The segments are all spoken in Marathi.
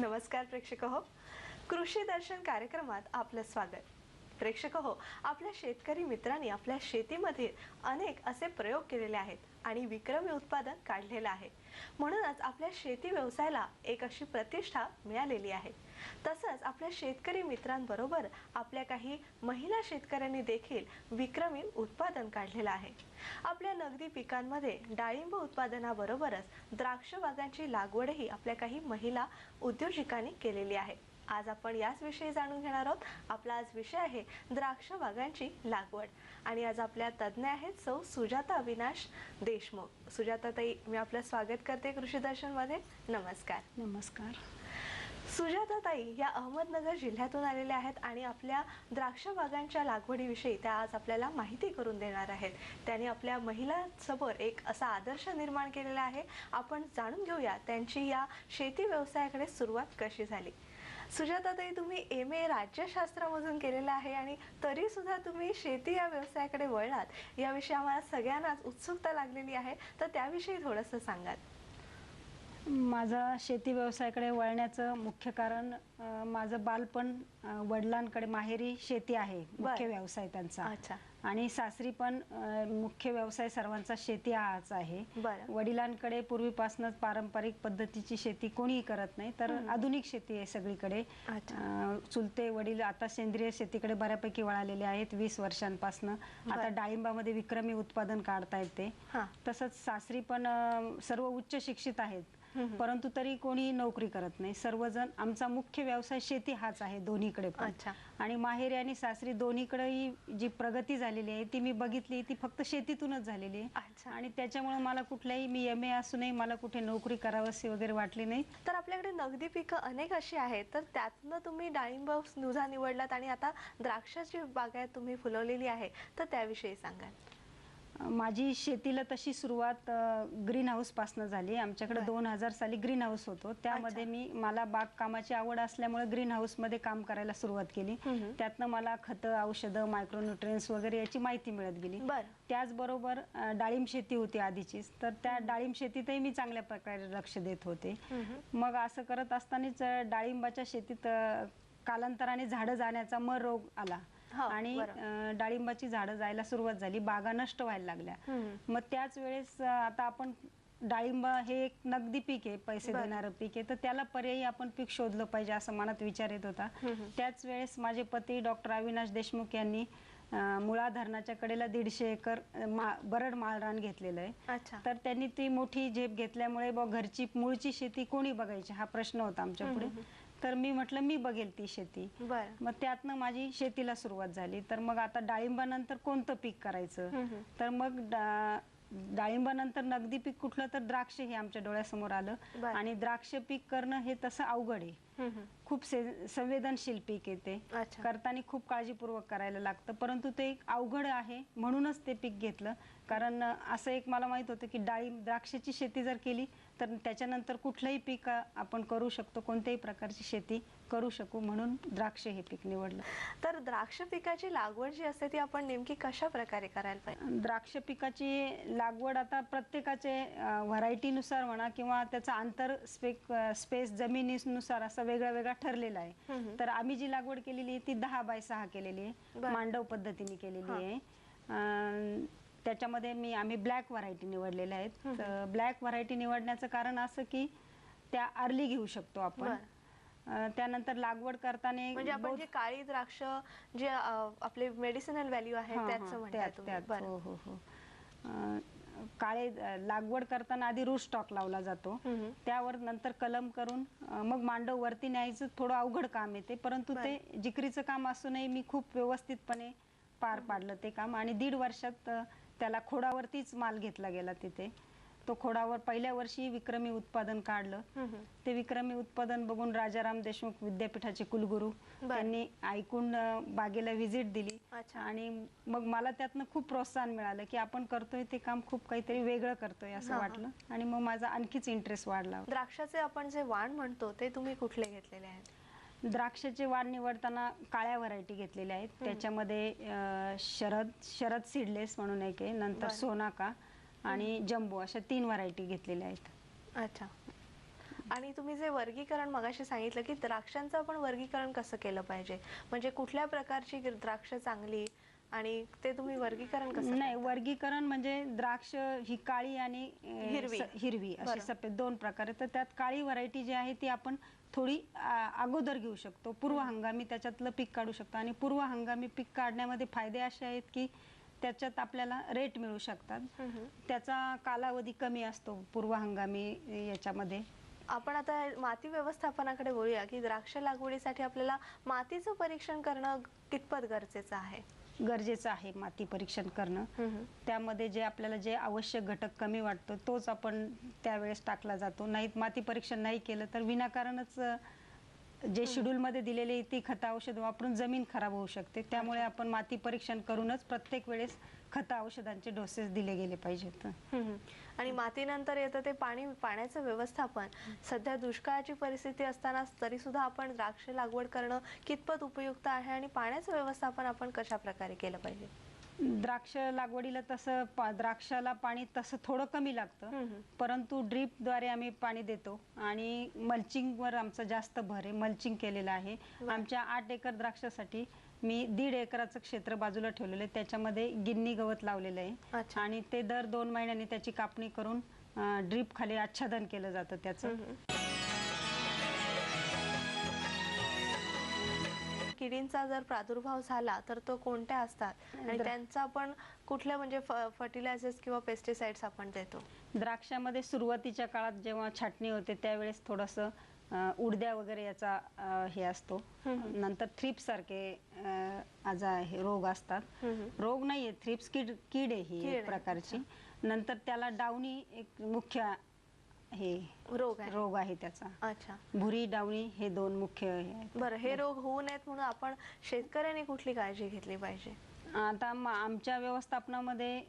नमस्कार प्रेक्षक हो, कृषी दर्शन कार्यक्रमात आपलं स्वागत। प्रेक्षक हो, आपल्या शेतकरी मित्रांनी आपल्या शेतीमध्ये अनेक असे प्रयोग केलेले आहेत आणि विक्रमी उत्पादन काढलेलं आहे। म्हणूनच आपल्या शेती व्यवसायाला एक अशी प्रतिष्ठा मिळालेली आहे। तसंच आपल्या शेतकरी मित्रांबरोबर आपल्या काही महिला शेतकऱ्यांनी देखील विक्रमी उत्पादन काढलेलं आहे। आपल्या नगदी पिकांमध्ये डाळिंब उत्पादनाबरोबरच द्राक्ष बागांची लागवडही आपल्या काही महिला उद्योजकांनी केलेली आहे। आज आपण याच विषयी जाणून घेणार आहोत। आपला आज विषय आहे द्राक्ष बागांची लागवड आणि आज आपल्या तज्ञ आहेत सौ सुजाता अविनाश देशमुख। सुजाता ताई, मी आपलं स्वागत करते कृषी दर्शन मध्ये। नमस्कार। नमस्कार। सुजाता ताई या अहमदनगर जिल्ह्यातून आलेल्या आहेत आणि आपल्या द्राक्ष बागांच्या लागवडीविषयी त्या आज आपल्याला माहिती करून देणार आहेत। त्यांनी आपल्या महिलांसमोर एक असा आदर्श निर्माण केलेला आहे। आपण जाणून घेऊया त्यांची या शेती व्यवसायाकडे सुरुवात कशी झाली। सुजाता ताई, तुम्ही MA राज्यशास्त्रामधून केलेला आहे आणि तरी सुद्धा तुम्ही शेती या व्यवसायाकडे वळलात, याविषयी आम्हाला सगळ्यांनाच उत्सुकता लागलेली आहे, तर त्याविषयी थोडंसं सांगाल। माझा शेती व्यवसायाकडे वळण्याचं मुख्य कारण माझं बालपण वडिलांकडे माहेरी शेती आहे, मुख्य व्यवसाय त्यांचा। अच्छा। आणि सासरी पण मुख्य व्यवसाय सर्वांचा शेती हाच आहे। वडिलांकडे पूर्वीपासूनच पारंपरिक पद्धतीची शेती कोणीही करत नाही, तर आधुनिक शेती आहे सगळीकडे। चुलते वडील आता सेंद्रिय शेतीकडे बऱ्यापैकी वळालेले आहेत 20 वर्षांपासून। आता डाळिंबामध्ये विक्रमी उत्पादन काढतायत ते। तसंच सासरी पण सर्व उच्च शिक्षित आहेत, परंतु तरी कोणी नोकरी करत नाही। सर्वजण आमचा मुख्य व्यवसाय शेती हाच आहे दोन्हीकडे पण। आणि माहेरी आणि सासरी दोन्हीकडेही जी प्रगती झालेली आहे ती मी बघितली, ती फक्त शेतीतूनच झालेली आहे। आणि त्याच्यामुळे मला कुठल्याही, मी MA असूनही मला कुठे नोकरी करावीशी वगैरे वाटली नाही। तर आपल्याकडे नगदी पिकं अनेक अशी आहेत, तर त्यातनं तुम्ही डाळिंब नुजा निवडलात आणि आता द्राक्षाची बागायत तुम्ही फुलवलेली आहे, तर त्याविषयी सांगाल। माझी शेतीला तशी सुरुवात ग्रीन हाऊस पासून झाली। आमच्याकडे 2000 साली ग्रीन हाऊस होतो, त्यामध्ये मला बागकामाची आवड असल्यामुळे ग्रीन हाऊस मध्ये काम करायला सुरुवात केली। त्यातनं मला खतं, औषधं, मायक्रोन्यूट्रिएंट्स वगैरे याची माहिती मिळत गेली। त्याचबरोबर डाळिंब शेती होती आधीचीच, तर त्या डाळिंब शेतीतही मी चांगल्या प्रकारे लक्ष देत होते। मग असं करत असतानाच डाळिंबाच्या शेतीत कालांतराने झाडं जाण्याचा मर रोग आला आणि डाळिंबाची झाडं जायला सुरुवात झाली, बागा नष्ट व्हायला लागल्या। मग त्याच वेळेस आता आपण डाळिंब हे एक नगदी पीक आहे, पैसे देणारं पीक आहे, तर त्याला पर्यायी आपण पीक शोधलं पाहिजे असं मनात विचार येत होता। त्याच वेळेस माझे पती डॉक्टर अविनाश देशमुख यांनी मुळा धरणाच्या कडेला 150 एकर बरड माळरान घेतलेलं आहे। तर त्यांनी ती मोठी झेप घेतल्यामुळे घरची मूळची शेती कोणी बघायची हा प्रश्न होता आमच्या पुढे। तर मी म्हटलं मी बघेल ती शेती। मग त्यातनं माझी शेतीला सुरुवात झाली। तर मग आता डाळिंबानंतर कोणतं पीक करायचं, तर मग डाळिंबानंतर नगदी पीक कुठलं, तर द्राक्ष हे आमच्या डोळ्यासमोर आलं। आणि द्राक्ष पीक करणं हे तसं अवघड आहे, खूप संवेदनशील पीक आहे ते, करताना खूप काळजीपूर्वक करायला लागतं, परंतु ते एक अवघड आहे म्हणूनच ते पीक घेतलं। कारण असं एक मला माहित होतं की द्राक्षाची शेती जर केली तर त्याच्यानंतर कुठलंही पीक आपण करू शकतो, कोणत्याही प्रकारची शेती करू शकू, म्हणून द्राक्ष हे पीक निवडलं। तर द्राक्ष पिकाची लागवड जी असते ती आपण नेमकी कशा प्रकारे करायला पाहिजे। द्राक्ष पिकाची लागवड आता प्रत्येकाचे व्हरायटीनुसार म्हणा किंवा त्याचा अंतर स्पेस जमिनीनुसार असं वेगळा वेगळा ठरलेला आहे। तर आम्ही जी लागवड केलेली आहे ती 10 बाय 6 केलेली आहे, मांडव पद्धतीने केलेली आहे। त्याच्यामध्ये आम्ही ब्लॅक व्हरायटी निवडलेल्या आहेत। ब्लॅक व्हरायटी निवडण्याचं कारण असं की त्या अर्ली घेऊ शकतो आपण। त्यानंतर लागवड करताना म्हणजे आपण जे काळी द्राक्ष जे आपले मेडिसिनल व्हॅल्यू आहे त्याचं म्हणताय तुम्ही। हो हो हो। काळे लागवड करताना आधी रूट स्टॉक लावला जातो, त्यावर नंतर कलम करून मग मांडव वरती न्यायचं थोडं अवघड काम येते, परंतु ते जिकरीचं काम असूनही मी खूप व्यवस्थितपणे पार पाडलं ते काम। आणि 1.5 वर्षात त्याला खोडावरतीच माल घेतला गेला तिथे। तो खोडावर पहिल्या वर्षी विक्रमी उत्पादन काढलं। ते विक्रमी उत्पादन बघून राजाराम देशमुख विद्यापीठाचे कुलगुरू त्यांनी ऐकून बागेला व्हिजिट दिली आणि मग मला त्यातनं खूप प्रोत्साहन मिळालं की आपण करतोय ते काम खूप काहीतरी वेगळं करतोय असं वाटलं आणि मग माझा आणखीच इंटरेस्ट वाढला। द्राक्षाचे आपण जे वाण म्हणतो ते तुम्ही कुठले घेतलेले आहेत। द्राक्षाचे वाण निवडताना काळ्या व्हरायटी घेतलेल्या आहेत, त्याच्यामध्ये शरद सीडलेस म्हणून एक आहे, नंतर सोनाका आणि जम्बो अशा 3 व्हरायटी घेतलेल्या आहेत। अच्छा। आणि तुम्ही जे वर्गीकरण मगाशी सांगितलं की द्राक्षांचं आपण वर्गीकरण कसं केलं पाहिजे, म्हणजे कुठल्या प्रकारची द्राक्ष चांगली आणि ते तुम्ही वर्गीकरण कसं नाही, करता? वर्गीकरण म्हणजे द्राक्ष ही काळी आणि हिरवी असे बरं. सफेद दोन प्रकार आहेत. तर त्यात काळी व्हरायटी जी आहे ती आपण थोडी अगोदर घेऊ शकतो. पूर्व हंगामी त्याच्यातलं पीक काढू शकतो आणि पूर्व हंगामी पीक काढण्यामध्ये फायदे असे आहेत की त्याच्यात आपल्याला रेट मिळू शकतात. त्याचा कालावधी कमी असतो पूर्व हंगामी याच्यामध्ये. आपण आता माती व्यवस्थापनाकडे बोलूया की द्राक्ष लागवडीसाठी आपल्याला मातीचं परीक्षण करणं कितपत गरजेचं आहे? गरजेचं आहे माती परीक्षण करणं. त्यामध्ये जे आपल्याला जे आवश्यक घटक कमी वाटतो तोच आपण त्यावेळेस टाकला जातो. नाही माती परीक्षण नाही केलं तर विनाकारणच जे शेड्यूल मध्ये दिलेले ती खत औषध वापरून जमीन खराब होऊ शकते. त्यामुळे आपण माती परीक्षण करूनच प्रत्येक वेळेस खत औषधांचे डोसेस दिले गेले पाहिजेत. आणि मातीनंतर येतं ते पाण्याचं व्यवस्थापन. सध्या दुष्काळाची परिस्थिती असताना तरी सुद्धा आपण द्राक्ष लागवड करणं कितपत उपयुक्त आहे आणि पाण्याचं व्यवस्थापन आपण कशा प्रकारे केलं पाहिजे? द्राक्ष लागवडीला तसं द्राक्षाला पाणी तसं थोडं कमी लागतं, परंतु ड्रीपद्वारे आम्ही पाणी देतो आणि मल्चिंगवर आमचा जास्त भर आहे. मल्चिंग केलेलं आहे. आमच्या 8 एकर द्राक्षासाठी मी 1.5 एकराचं क्षेत्र बाजूला ठेवलेलं आहे. त्याच्यामध्ये गिन्नी गवत लावलेलं आहे आणि ते दर 2 महिन्यांनी त्याची कापणी करून ड्रीप खाली आच्छादन केलं जातं त्याचं. किडींचा जर प्रादुर्भाव झाला तर तो कोणत्या असतात आणि त्यांचा आपण कुठल्या म्हणजे फर्टिलायझर्स किंवा पेस्टिसाइड्स आपण देतो? द्राक्षामध्ये सुरुवातीच्या काळात जेव्हा छाटणी होते त्यावेळेस थोडंसं उडद्या वगैरे याचा हे असतो. नंतर थ्रिप्स सारखे रोग असतात. रोग नाहीये, थ्रिप्स कीड आहे ही एक प्रकारची. नंतर त्याला डावणी एक मुख्य हे रोग आहे त्याचा. अच्छा. भुरी डावणी हे 2 मुख्य आहेत. बरं, हे रोग होऊ नयेत म्हणून आपण शेतकऱ्यांनी कुठली काळजी घेतली पाहिजे? आता आमच्या व्यवस्थापनामध्ये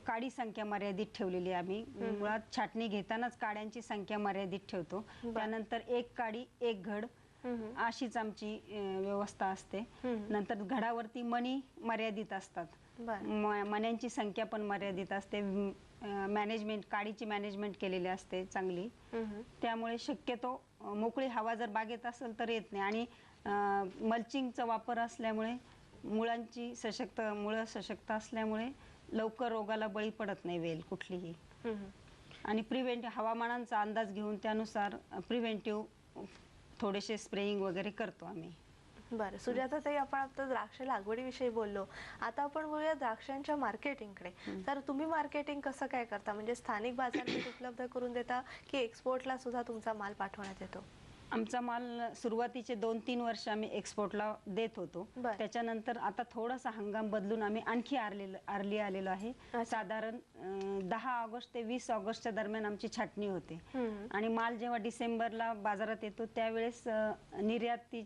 काडी संख्या मर्यादित ठेवलेली आहे. आम्ही मुळात छाटणी घेतानाच काड्यांची संख्या मर्यादित ठेवतो. त्यानंतर 1 काडी 1 घड अशीच आमची व्यवस्था असते. नंतर घडावरती मणी मर्यादित असतात. मण्यांची संख्या पण मर्यादित असते. मॅनेजमेंट काडीची मॅनेजमेंट केलेली असते चांगली. त्यामुळे शक्यतो मोकळी हवा जर बागेत असेल तर येत नाही आणि मल्चिंगचा वापर असल्यामुळे मुळं सशक्त असल्यामुळे लवकर रोगाला बळी पडत नाही वेल कुठलीही. आणि हवामानाचा अंदाज घेऊन त्यानुसार प्रिव्हेंटिव्ह थोडेसे स्प्रेइंग वगैरे करतो आम्ही. बरं सुजाताताई, आपण आता द्राक्ष लागवडीविषयी बोललो. आता आपण बोलूया द्राक्षांच्या मार्केटिंगकडे. तर तुम्ही मार्केटिंग कसं काय करता? म्हणजे स्थानिक बाजारपेठ उपलब्ध करून देता की एक्सपोर्टला सुद्धा तुमचा माल पाठवण्यात येतो? आमचा माल सुरुवातीचे 2-3 वर्ष आम्ही एक्सपोर्टला देत होतो. त्याच्यानंतर आता थोडासा हंगाम बदलून आम्ही आणखी अर्ली आलेलो आहे. साधारण 10 ऑगस्ट ते 20 ऑगस्टच्या दरम्यान आमची छाटणी होते आणि माल जेव्हा डिसेंबरला बाजारात येतो त्यावेळेस निर्याती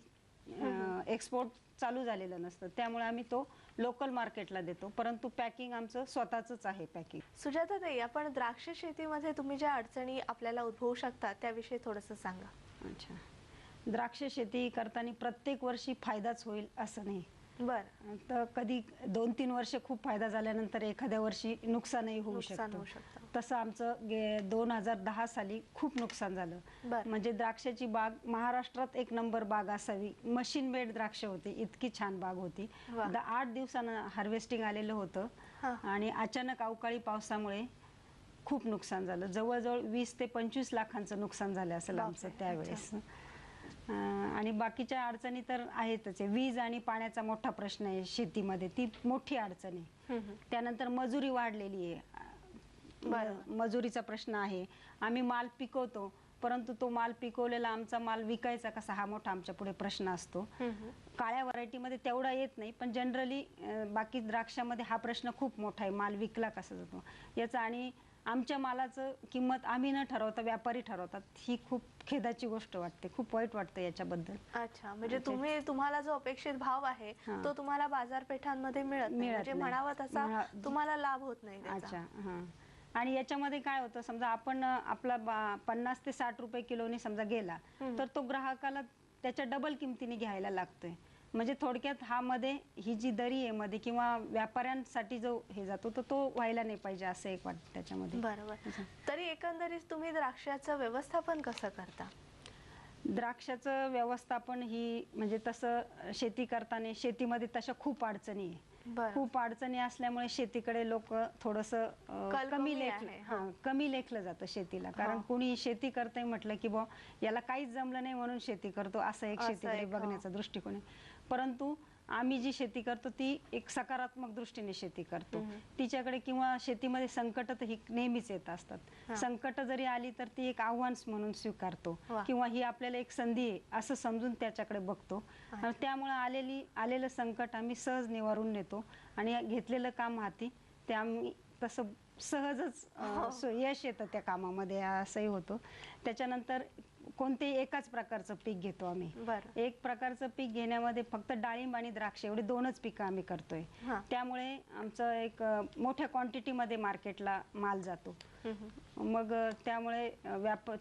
एक्सपोर्ट चालू झालेलं नसतं. त्यामुळे आम्ही तो लोकल मार्केटला देतो, परंतु पॅकिंग आमचं स्वतःच आहे. पॅकिंग. सुजाताताई, आपण द्राक्ष शेतीमध्ये तुम्ही ज्या अडचणी आपल्याला उद्भवू शकतात त्याविषयी थोडंसं सांगा. अच्छा. द्राक्ष शेती करताना प्रत्येक वर्षी फायदाच होईल असं नाही. बरं. तर कधी 2-3 वर्ष खूप फायदा झाल्यानंतर एखाद्या वर्षी नुकसानही होऊ शकतं. तसं आमचं 2010 साली खूप नुकसान झालं. म्हणजे द्राक्षाची बाग महाराष्ट्रात 1 नंबर बाग असावी. मशीन मेड द्राक्ष होती, इतकी छान बाग होती. 8 दिवसानं हार्वेस्टिंग आलेलं होतं आणि अचानक अवकाळी पावसामुळे खूप नुकसान झालं. जवळजवळ 20 ते 25 लाखांचं नुकसान झालं असेल आमचं त्यावेळेस. आणि बाकीच्या अडचणी तर आहेतच. वीज आणि पाण्याचा मोठा प्रश्न आहे शेतीमध्ये, ती मोठी अडचण आहे. त्यानंतर मजुरी वाढलेली आहे, मजुरीचा प्रश्न आहे. आम्ही माल पिकवतो, परंतु तो माल पिकवलेला आमचा माल विकायचा कसा हा मोठा आमच्या पुढे प्रश्न असतो. काळ्या व्हरायटीमध्ये तेवढा येत नाही, पण जनरली बाकी द्राक्षामध्ये हा प्रश्न खूप मोठा आहे, माल विकला कसा जातो याचा. आणि आमच्या मालाचं किंमत आम्ही न ठरवता व्यापारी ठरवतात, ही खूप खेदाची गोष्ट वाटते. खूप वाईट वाटतं याच्याबद्दल. अच्छा. म्हणजे तुम्हाला जो अपेक्षित भाव आहे तो तुम्हाला बाजारपेठांमध्ये मिळत नाही, म्हणजे म्हणावं तसा तुम्हाला लाभ होत नाही त्याचा. अच्छा. आणि याच्यामध्ये काय होतं, समजा आपण आपला 50 ते 60 रुपये किलोनी समजा गेला तर तो ग्राहकाला त्याच्या डबल किमतीने घ्यायला लागतोय. म्हणजे थोडक्यात हा मध्ये ही जी दरी आहे मध्ये किंवा व्यापाऱ्यांसाठी जो हे जातो तर तो व्हायला नाही पाहिजे असं एक वाटतं त्याच्यामध्ये. बरोबर. तरी एकंदरीत तुम्ही द्राक्षाचं व्यवस्थापन कसं करता? द्राक्षाचं व्यवस्थापन ही म्हणजे तसं शेती करताना शेतीमध्ये तशा खूप अडचणी आहे. बरं. खूप अडचणी असल्यामुळे शेतीकडे लोक थोडंसं कमी आहे. कमी लेखलं जातं शेतीला. कारण कोणी शेती करतंय म्हटलं की बुवा याला काहीच जमलं नाही म्हणून शेती करतो असं एक शेतीकडे बघण्याचा दृष्टिकोन आहे. परंतु आम्ही जी शेती करतो ती एक सकारात्मक दृष्टीने शेती करतो. तिच्याकडे किंवा शेतीमध्ये संकट तर ही नेहमीच येत असतात. संकट जरी आली तर ती एक आव्हान म्हणून स्वीकारतो किंवा ही आपल्याला एक संधी आहे असं समजून त्याच्याकडे बघतो. त्यामुळे आलेलं संकट आम्ही सहज निवारून नेतो आणि घेतलेलं काम हाती ते आम्ही तसं सहजच यश येतं त्या कामामध्ये असंही होतं. त्याच्यानंतर कोणतेही एकाच प्रकारचं पीक घेतो आम्ही. एक प्रकारचं पीक घेण्यामध्ये फक्त डाळिंब आणि द्राक्ष एवढे 2च पिकं आम्ही करतोय. त्यामुळे आमचं एक मोठ्या क्वांटिटीमध्ये मार्केटला माल जातो. मग त्यामुळे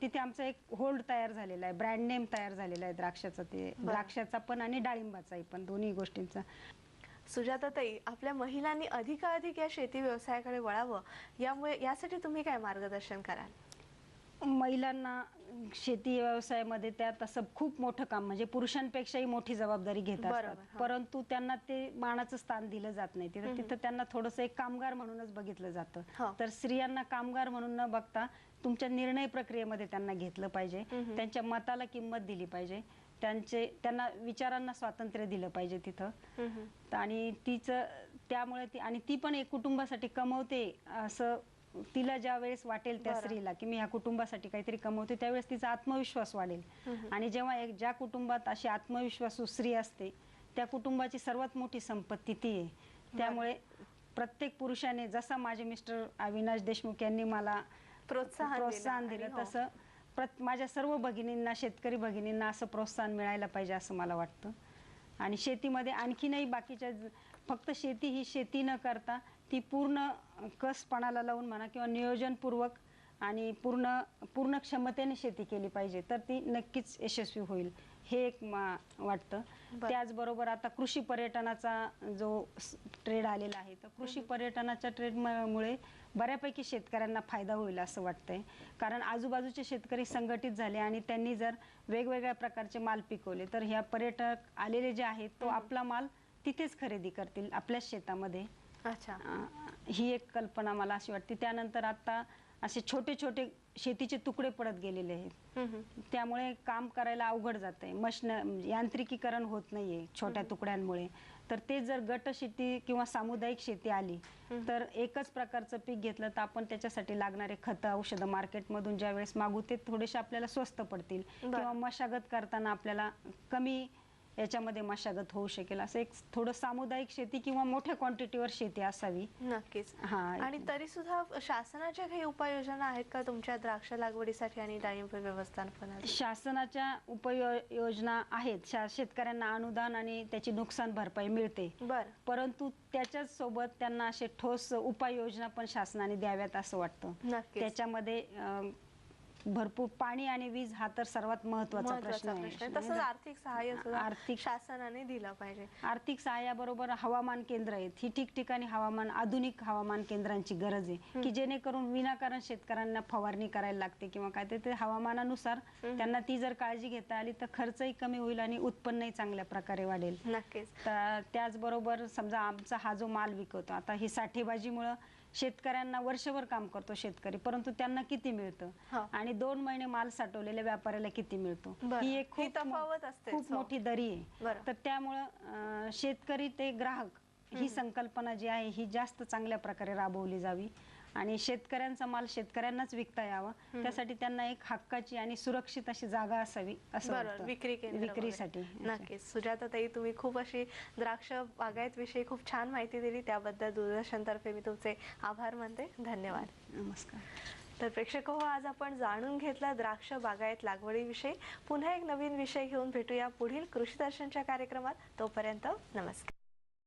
तिथे आमचा एक होल्ड तयार झालेला आहे, ब्रँड नेम तयार झालेला आहे द्राक्षाचा, ते द्राक्षाचा पण आणि डाळिंबाचाही पण, दोन्ही गोष्टींचा. सुजाताताई, आपल्या महिलांनी अधिकाधिक या शेती व्यवसायाकडे वळावं यासाठी तुम्ही काय मार्गदर्शन कराल? महिलांना शेती व्यवसायामध्ये त्या तसं खूप मोठं काम म्हणजे पुरुषांपेक्षाही मोठी जबाबदारी घेत असतात. परंतु त्यांना ते मानाचं स्थान दिलं जात नाही. तिथं त्यांना थोडंसं एक कामगार म्हणूनच बघितलं जातं. तर स्त्रियांना कामगार म्हणून न बघता तुमच्या निर्णय प्रक्रियेमध्ये त्यांना घेतलं पाहिजे. त्यांच्या मताला किंमत दिली पाहिजे. त्यांना विचारांना स्वातंत्र्य दिलं पाहिजे तिथं. आणि त्यामुळे ती पण एक कुटुंबासाठी कमवते असं तिला ज्या वेळेस वाटेल त्या स्त्रीला की मी ह्या कुटुंबासाठी काहीतरी कमवते, त्यावेळेस तिचा आत्मविश्वास वाढेल. आणि जेव्हा ज्या कुटुंबात अशी आत्मविश्वासू स्त्री असते त्या कुटुंबाची सर्वात मोठी संपत्ती ती आहे. त्यामुळे प्रत्येक पुरुषाने, जसा माझे मिस्टर अविनाश देशमुख यांनी मला प्रोत्साहन दिलं तसं माझ्या सर्व भगिनींना, शेतकरी भगिनींना असं प्रोत्साहन मिळायला पाहिजे असं मला वाटतं. आणि शेतीमध्ये आणखीनही बाकीच्या, फक्त शेती ही शेती न करता ती पूर्ण कसपणाला लावून म्हणा किंवा नियोजनपूर्वक आणि पूर्ण क्षमतेने शेती केली पाहिजे तर ती नक्कीच यशस्वी होईल हे एक वाटतं. त्याचबरोबर आता कृषी पर्यटनाचा जो ट्रेड आलेला आहे तर कृषी पर्यटनाच्या ट्रेडमुळे बऱ्यापैकी शेतकऱ्यांना फायदा होईल असं वाटतंय. कारण आजूबाजूचे शेतकरी संघटित झाले आणि त्यांनी जर वेगवेगळ्या प्रकारचे माल पिकवले तर ह्या पर्यटक आलेले जे आहेत तो आपला माल तिथेच खरेदी करतील आपल्याच शेतामध्ये. ही एक कल्पना मला अशी वाटते. त्यानंतर आता असे छोटे छोटे शेतीचे तुकडे पडत गेलेले आहेत. त्यामुळे काम करायला अवघड जातंय. यांत्रिकीकरण होत नाहीये छोट्या तुकड्यांमुळे. तर ते जर गट शेती किंवा सामुदायिक शेती आली तर एकच प्रकारचं पीक घेतलं तर आपण त्याच्यासाठी लागणारे खतं, औषधं मार्केटमधून ज्या वेळेस मागू ते थोडेसे आपल्याला स्वस्त पडतील किंवा मशागत करताना आपल्याला कमी याच्यामध्ये मशागत होऊ शकेल. असं एक थोडं सामुदायिक शेती किंवा मोठ्या क्वांटिटीवर शेती असावी. नक्कीच. आणि तरी सुद्धा शासनाच्या काही उपाययोजना आहेत का तुमच्या द्राक्ष लागवडीसाठी आणि डाळिंब व्यवस्थापनासाठी? शासनाच्या उपाययोजना आहेत. शेतकऱ्यांना अनुदान आणि त्याची नुकसान भरपाई मिळते. परंतु त्याच्याच सोबत त्यांना असे ठोस उपाययोजना पण शासनाने द्याव्यात असं वाटतं. त्याच्यामध्ये भरपूर पाणी आणि वीज हा तर सर्वात महत्त्वाचा प्रश्न आहे. तसंच आर्थिक सहाय्य सुद्धा शासनाने दिलं पाहिजे. आर्थिक सहाय्याबरोबर हवामान केंद्र आहेत. ही ठिकठिकाणी आधुनिक हवामान केंद्रांची गरज आहे की जेणेकरून विनाकारण शेतकऱ्यांना फवारणी करायला लागते किंवा काय ते हवामानानुसार त्यांना ती जर काळजी घेता आली तर खर्चही कमी होईल आणि उत्पन्नही चांगल्या प्रकारे वाढेल. नक्कीच. त्याचबरोबर समजा आमचा हा जो माल विकवतो आता ही साठेबाजीमुळे शेतकऱ्यांना वर्षभर काम करतो शेतकरी, परंतु त्यांना किती मिळतं आणि 2 महिने माल साठवलेल्या व्यापाऱ्याला किती मिळतो ही एक खूप मोठी दरी आहे. तर त्यामुळं शेतकरी ते ग्राहक ही संकल्पना जी आहे ही जास्त चांगल्या प्रकारे राबवली जावी आणि शेतकऱ्यांचा माल शेतकऱ्यांनाच विकता यावा त्यासाठी त्यांना एक हक्काची आणि सुरक्षित अशी जागा असावी असं वाटतं विक्रीसाठी. नक्कीच. सुजाताताई, तुम्ही खूप अशी द्राक्ष बागायत विषयी खूप छान माहिती दिली, त्याबद्दल दूरदर्शन तर्फे मी तुमचे आभार मानते. धन्यवाद. नमस्कार. तर प्रेक्षक हो, आज आपण जाणून घेतलं द्राक्ष बागायत लागवडीविषयी. पुन्हा एक नवीन विषय घेऊन भेटूया पुढील कृषी दर्शनच्या कार्यक्रमात. तोपर्यंत नमस्कार.